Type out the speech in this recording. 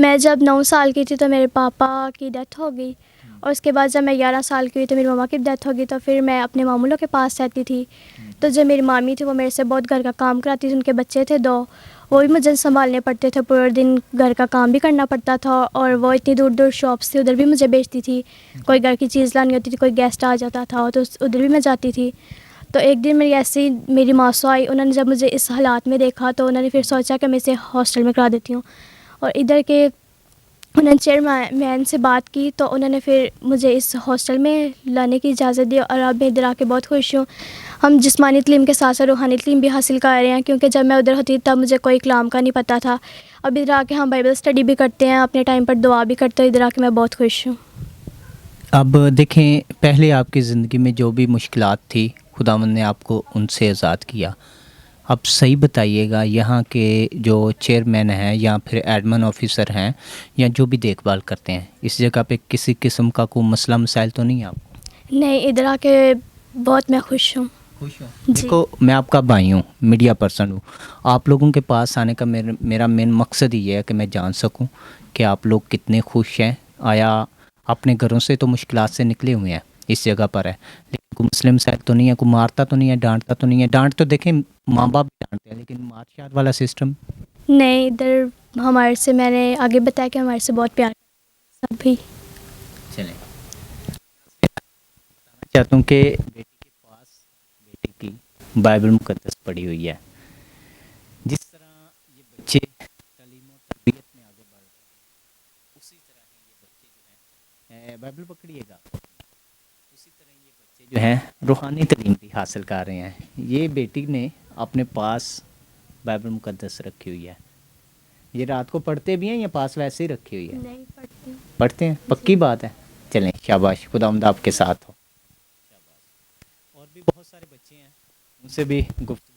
میں جب 9 سال کی تھی تو میرے پاپا کی ڈیتھ ہو گئی، اور اس کے بعد جب میں 11 سال کی ہوئی تو میری ماما کی ڈیتھ ہو گئی، تو پھر میں اپنے ماموں لوگ کے پاس رہتی تھی. تو جو میری مامی تھی وہ میرے سے بہت گھر کا کام کراتی تھی. ان کے بچے تھے 2، وہ بھی مجھے سنبھالنے پڑتے تھے، پورے دن گھر کا کام بھی کرنا پڑتا تھا. اور وہ اتنی دور دور شاپس تھی، ادھر بھی مجھے بیچتی تھی. کوئی گھر کی چیز لانی ہوتی تھی، کوئی گیسٹ آ جاتا تھا تو ادھر بھی میں جاتی تھی. تو ایک دن میری ایسی میری ماسو آئی، انہوں نے جب مجھے اس حالات میں دیکھا تو انہوں نے پھر سوچا کہ میں اسے ہاسٹل میں کرا دیتی ہوں. اور ادھر کے انہوں نے چیئرمین سے بات کی تو انہوں نے پھر مجھے اس ہاسٹل میں لانے کی اجازت دی. اور اب میں ادھر آ کے بہت خوش ہوں. ہم جسمانی تعلیم کے ساتھ ساتھ روحانی تعلیم بھی حاصل کر رہے ہیں، کیونکہ جب میں ادھر ہوتی تب مجھے کوئی کلام کا نہیں پتہ تھا. اب ادھر آ کے ہم بائبل اسٹڈی بھی کرتے ہیں، اپنے ٹائم پر دعا بھی کرتے ہیں. ادھر آ کے میں بہت خوش ہوں. اب دیکھیں، پہلے آپ کی زندگی میں جو بھی مشکلات تھی خداوند نے آپ کو ان سے آزاد کیا. اب صحیح بتائیے گا، یہاں کے جو چیئرمین ہیں یا پھر ایڈمن آفیسر ہیں یا جو بھی دیکھ بھال کرتے ہیں، اس جگہ پہ کسی قسم کا کوئی مسئلہ مسائل تو نہیں ہے آپ کو؟ نہیں، ادھر آ کے بہت میں خوش ہوں. خوش ہوں. جی. دیکھو، میں آپ کا بھائی ہوں، میڈیا پرسن ہوں. آپ لوگوں کے پاس آنے کا میرا مین مقصد یہ ہے کہ میں جان سکوں کہ آپ لوگ کتنے خوش ہیں. آیا اپنے گھروں سے تو مشکلات سے نکلے ہوئے ہیں، اس جگہ پر ہے، لیکن کوئی مسئلہ مسائل تو نہیں ہے، کوئی مارتا تو نہیں ہے، ڈانٹتا تو نہیں ہے؟ ڈانٹ تو دیکھیں ماں باپ بھی ڈانٹتے ہیں، لیکن مار شاد والا سسٹم نہیں، ادھر ہمارے سے، میں نے آگے بتایا کہ ہمارے سے بہت پیار سب بھی. چلیں، بتانا چاہتا ہوں کہ بیٹی کے پاس بیٹی کی بائبل مقدس پڑھی ہوئی ہے. جس طرح یہ بچے تعلیم و تربیت میں آگے بڑھ رہے ہیں، اسی طرح ہی یہ بچے جو ہیں بائبل پکڑیے گا، اسی طرح یہ بچے جو ہیں روحانی تعلیم بھی حاصل کر رہے ہیں. یہ بیٹی نے اپنے پاس بائبل مقدس رکھی ہوئی ہے. یہ رات کو پڑھتے بھی ہیں یا پاس ویسے ہی رکھی ہوئی ہے؟ نہیں پڑھتی. پڑھتے ہیں، پکی بات ہے. چلیں، شاباش، خداوند آپ کے ساتھ ہو. شاباش. اور بھی بہت سارے بچے ہیں، ان سے بھی گفتگو